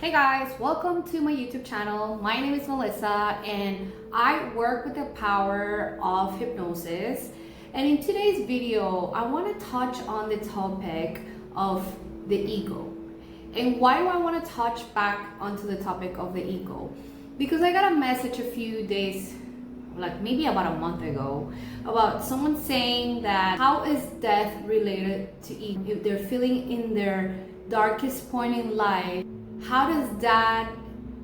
Hey guys, welcome to my YouTube channel. My name is Melissa and I work with the power of hypnosis. And in today's video, I want to touch on the topic of the ego. And why do I want to touch back onto the topic of the ego? Because I got a message a few days, like maybe about a month ago, about someone saying that how is death related to ego? If they're feeling in their darkest point in life, how does that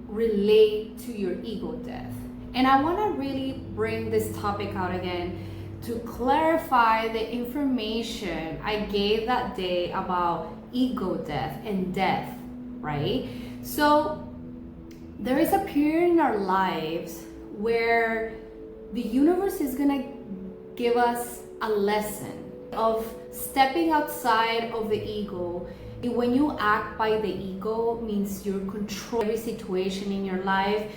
relate to your ego death? And I want to really bring this topic out again to clarify the information I gave that day about ego death and death, right? So there is a period in our lives where the universe is gonna give us a lesson of stepping outside of the ego. When you act by the ego, means you control every situation in your life.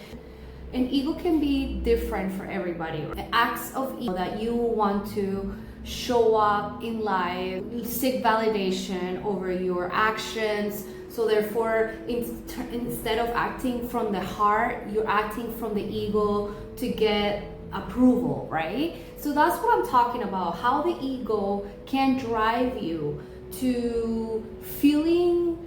And ego can be different for everybody. The acts of ego that you want to show up in life, seek validation over your actions. So therefore, instead of acting from the heart, you're acting from the ego to get approval, right? So that's what I'm talking about, how the ego can drive you to feeling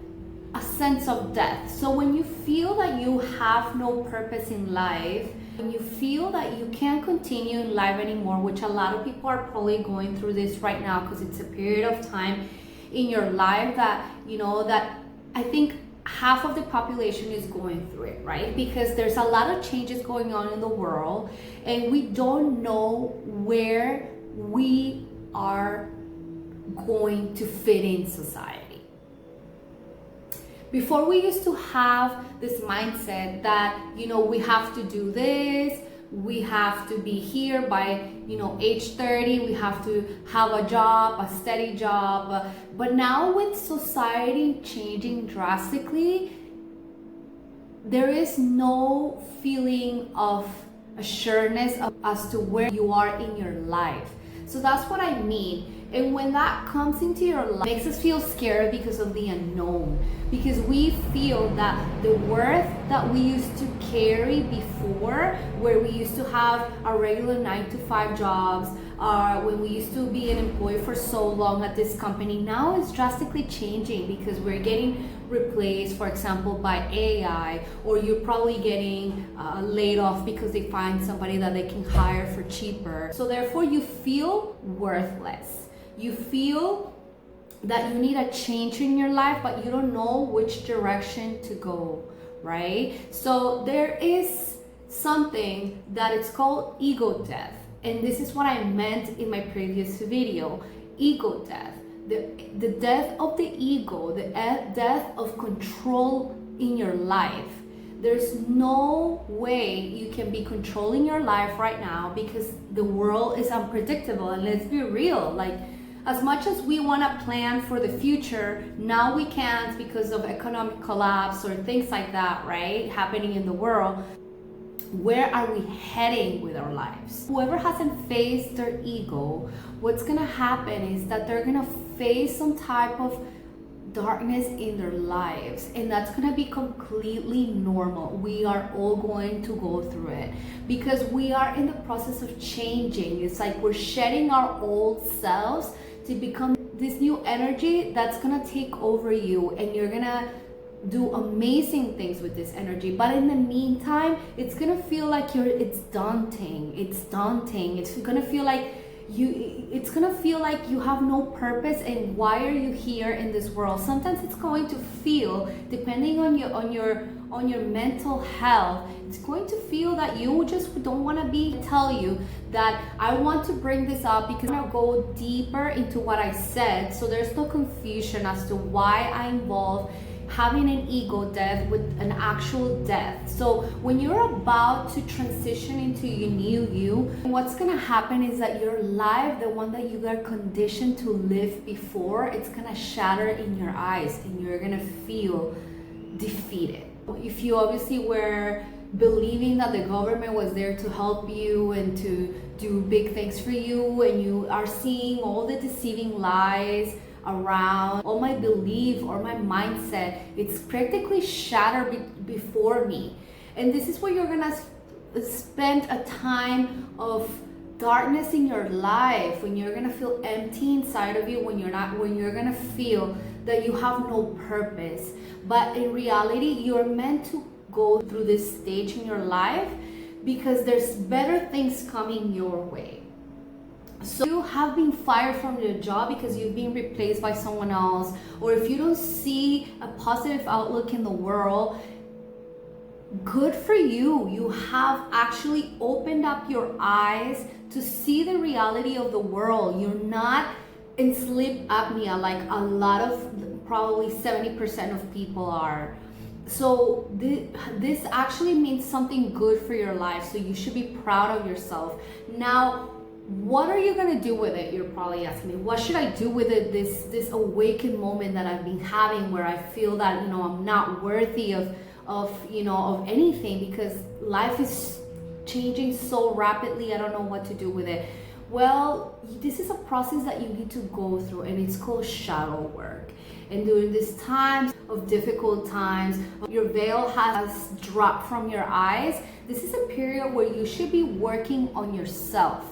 a sense of death. So when you feel that you have no purpose in life, when you feel that you can't continue in life anymore, which a lot of people are probably going through this right now because it's a period of time in your life that, that I think half of the population is going through it, right? Because there's a lot of changes going on in the world and we don't know where we are going to fit in society. Before, we used to have this mindset that, we have to do this, we have to be here by, age 30, we have to have a job, a steady job. But now with society changing drastically, there is no feeling of assuredness as to where you are in your life. So that's what I mean. And when that comes into your life, it makes us feel scared because of the unknown. Because we feel that the worth that we used to carry before, where we used to have our regular 9-to-5 jobs, when we used to be an employee for so long at this company, now is drastically changing because we're getting replaced, for example, by AI, or you're probably getting laid off because they find somebody that they can hire for cheaper. So therefore you feel worthless. You feel that you need a change in your life, but you don't know which direction to go, right? So there is something that is called ego death. And this is what I meant in my previous video, ego death. The death of the ego, the death of control in your life. There's no way you can be controlling your life right now because the world is unpredictable. And let's be real, like, as much as we want to plan for the future, now we can't because of economic collapse or things like that, right? Happening in the world. Where are we heading with our lives? Whoever hasn't faced their ego, what's going to happen is that they're going to face some type of darkness in their lives, and that's going to be completely normal. We are all going to go through it because we are in the process of changing. It's like we're shedding our old selves to become this new energy that's going to take over you, and you're going to do amazing things with this energy. But in the meantime, it's going to feel like it's daunting. It's going to feel like you have no purpose, and why are you here in this world? Sometimes it's going to feel, depending on your mental health, it's going to feel that you just don't want to tell you that I want to bring this up because I'm going to go deeper into what I said, so there's no confusion as to why I involve having an ego death with an actual death. So when you're about to transition into your new you, what's gonna happen is that your life, the one that you got conditioned to live before, it's gonna shatter in your eyes and you're gonna feel defeated. If you obviously were believing that the government was there to help you and to do big things for you, and you are seeing all the deceiving lies around, all my belief or my mindset, it's practically shattered before me. And this is where you're gonna spend a time of darkness in your life, when you're gonna feel empty inside of you, when you're gonna feel that you have no purpose. But in reality, you're meant to go through this stage in your life because there's better things coming your way. So you have been fired from your job because you've been replaced by someone else, or if you don't see a positive outlook in the world, good for you. You have actually opened up your eyes to see the reality of the world. You're not in sleep apnea like a lot of, probably 70% of people are. So this actually means something good for your life. So you should be proud of yourself. Now, what are you gonna do with it? You're probably asking me, what should I do with it? This awakened moment that I've been having, where I feel that, you know, I'm not worthy of anything, because life is changing so rapidly. I don't know what to do with it. Well, this is a process that you need to go through, and it's called shadow work. And during these times of difficult times, your veil has dropped from your eyes. This is a period where you should be working on yourself,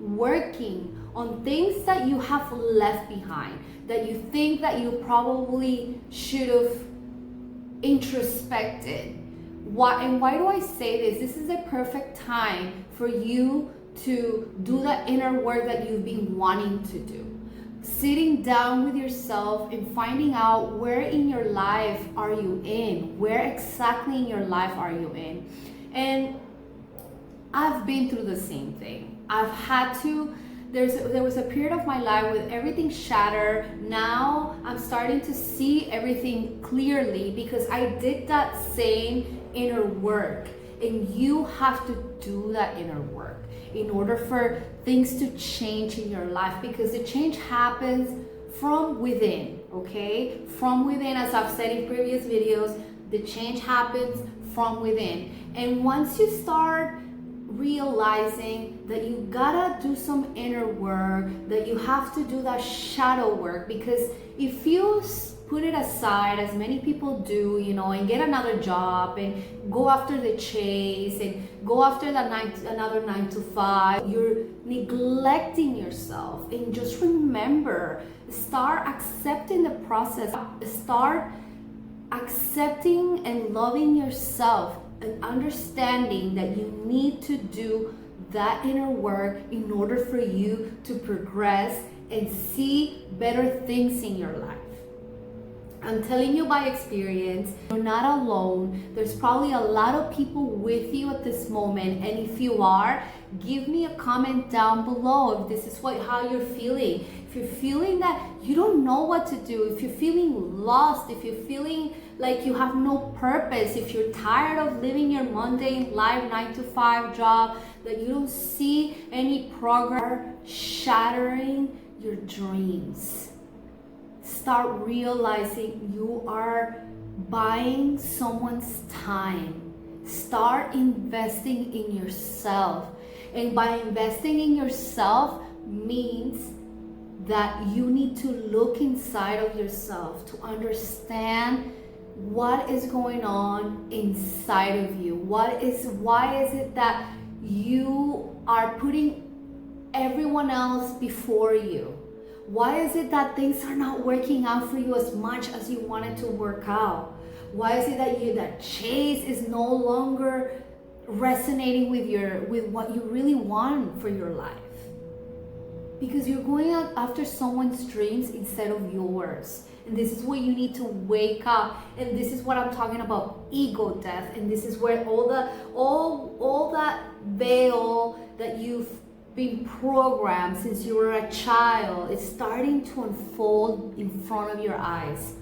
working on things that you have left behind, that you think that you probably should have introspected. Why do I say this? This is a perfect time for you to do the inner work that you've been wanting to do. Sitting down with yourself and finding out where in your life are you in? Where exactly in your life are you in? And I've been through the same thing. I've had to, there was a period of my life with everything shattered. Now I'm starting to see everything clearly because I did that same inner work. And you have to do that inner work in order for things to change in your life, because the change happens from within, okay? From within, as I've said in previous videos, the change happens from within. And once you start realizing that you gotta do some inner work, that you have to do that shadow work, because if you put it aside, as many people do, you know, and get another job and go after the chase and go after another 9 to 5, you're neglecting yourself. And just remember, start accepting the process, start accepting and loving yourself, and understanding that you need to do that inner work in order for you to progress and see better things in your life. I'm telling you by experience, you're not alone. There's probably a lot of people with you at this moment, and if you are, give me a comment down below if this is how you're feeling. If you're feeling that you don't know what to do, if you're feeling lost, if you're feeling like you have no purpose, if you're tired of living your mundane life, 9 to 5 job, that you don't see any progress, shattering your dreams. Start realizing you are buying someone's time. Start investing in yourself. And by investing in yourself means that you need to look inside of yourself to understand what is going on inside of you. Why is it that you are putting everyone else before you? Why is it that things are not working out for you as much as you wanted to work out? Why is it that chase is no longer resonating with what you really want for your life? Because you're going out after someone's dreams instead of yours. And this is where you need to wake up. And this is what I'm talking about, ego death. And this is where all that veil that you've been programmed since you were a child is starting to unfold in front of your eyes.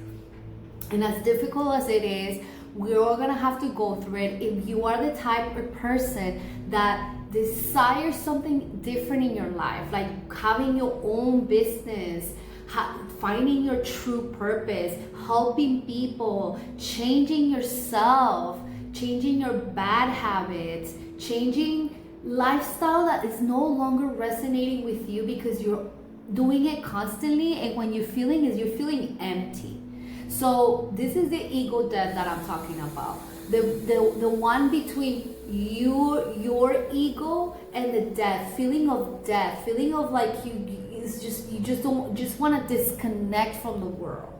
And as difficult as it is, we're all gonna have to go through it. If you are the type of person that desires something different in your life, like having your own business, finding your true purpose, helping people, changing yourself, changing your bad habits, changing lifestyle that is no longer resonating with you because you're doing it constantly, and when you're feeling empty. So this is the ego death that I'm talking about. The one between your ego and the death, feeling of like you just want to disconnect from the world.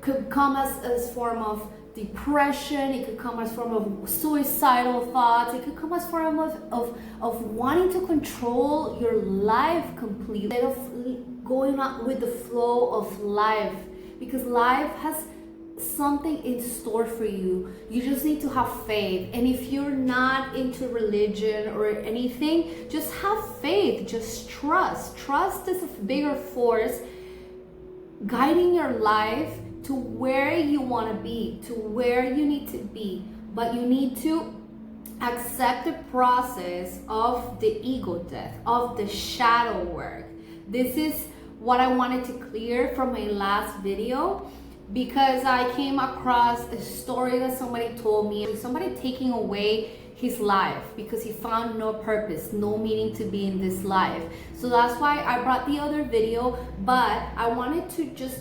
Could come as form of depression, it could come as form of suicidal thoughts, it could come as form of wanting to control your life completely instead of going out with the flow of life, because life has something in store for you. You just need to have faith. And if you're not into religion or anything, just have faith, just trust. Trust is a bigger force guiding your life to where you want to be, to where you need to be. But you need to accept the process of the ego death, of the shadow work. This is what I wanted to clear from my last video, because I came across a story that somebody told me, somebody taking away his life because he found no purpose, no meaning to be in this life. So that's why I brought the other video, but I wanted to just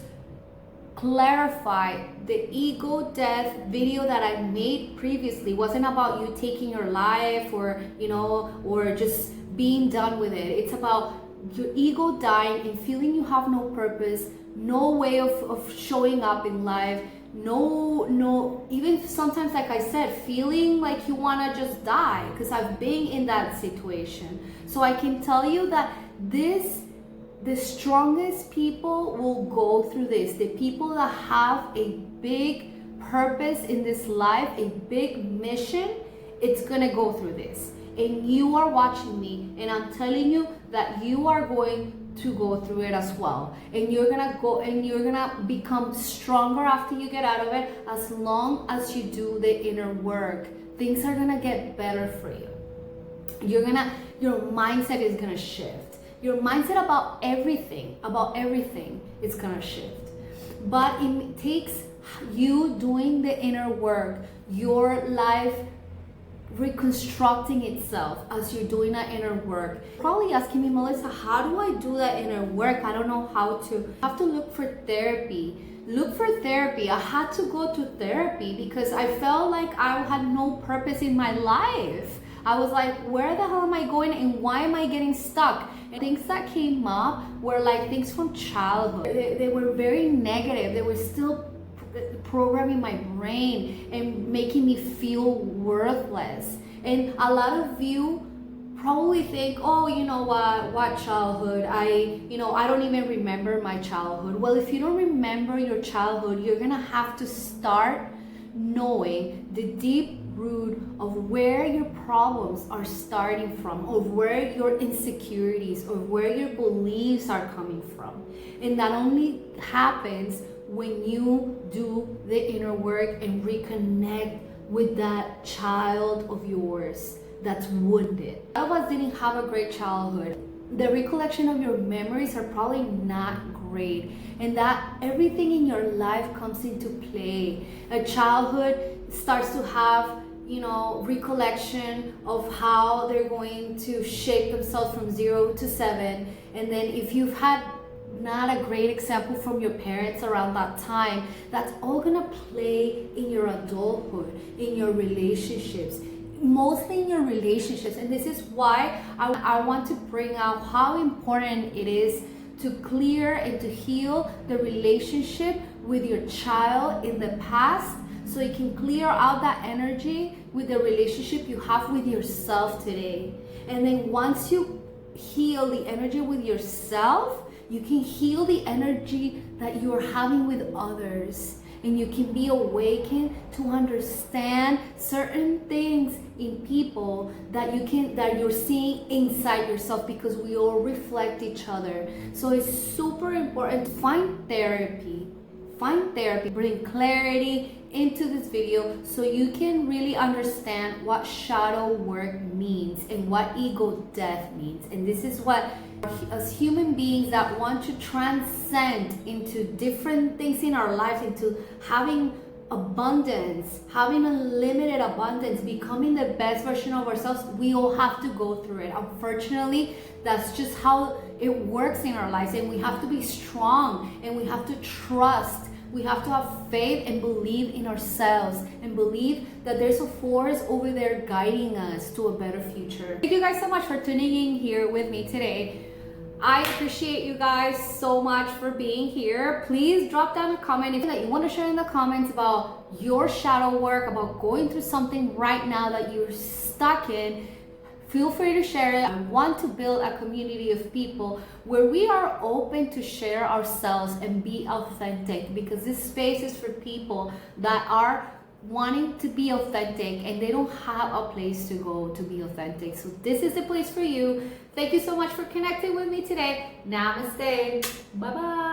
clarify the ego death video that I made previously wasn't about you taking your life or or just being done with it. It's about your ego dying and feeling you have no purpose, no way of showing up in life, no even sometimes, like I said, feeling like you want to just die, because I've been in that situation. So I can tell you that the strongest people will go through this. The people that have a big purpose in this life, a big mission, it's gonna go through this. And you are watching me, and I'm telling you that you are going to go through it as well. And you're gonna go and you're gonna become stronger after you get out of it, as long as you do the inner work. Things are gonna get better for you. Your mindset is gonna shift. Your mindset about everything is gonna shift. But it takes you doing the inner work, your life reconstructing itself as you're doing that inner work. Probably asking me, Melissa, how do I do that inner work? I don't know how to. I have to look for therapy. I had to go to therapy because I felt like I had no purpose in my life. I was like, where the hell am I going and why am I getting stuck? And things that came up were like things from childhood. They were very negative. They were still programming my brain and making me feel worthless. And a lot of you probably think, oh, you know what childhood? I don't even remember my childhood. Well, if you don't remember your childhood, you're gonna have to start knowing the deep root of where your problems are starting from, of where your insecurities, or where your beliefs are coming from. And that only happens when you do the inner work and reconnect with that child of yours that's wounded. A lot of us didn't have a great childhood. The recollection of your memories are probably not great, and that everything in your life comes into play. A childhood starts to have recollection of how they're going to shape themselves from 0 to 7, and then if you've had not a great example from your parents around that time, that's all gonna play in your adulthood, in your relationships, mostly in your relationships. And this is why I want to bring out how important it is to clear and to heal the relationship with your child in the past, so you can clear out that energy with the relationship you have with yourself today. And then once you heal the energy with yourself, you can heal the energy that you're having with others. And you can be awakened to understand certain things in people that you're seeing inside yourself, because we all reflect each other. So it's super important to find therapy, bring clarity into this video so you can really understand what shadow work means and what ego death means. And this is what, as human beings that want to transcend into different things in our lives, into having abundance, having unlimited abundance, becoming the best version of ourselves, we all have to go through it. Unfortunately, that's just how it works in our lives, and we have to be strong, and we have to trust. We have to have faith and believe in ourselves, and believe that there's a force over there guiding us to a better future. Thank you guys so much for tuning in here with me today. I appreciate you guys so much for being here. Please drop down a comment if you want to share in the comments about your shadow work, about going through something right now that you're stuck in. Feel free to share it. I want to build a community of people where we are open to share ourselves and be authentic, because this space is for people that are wanting to be authentic and they don't have a place to go to be authentic. So this is the place for you. Thank you so much for connecting with me today. Namaste. Bye bye.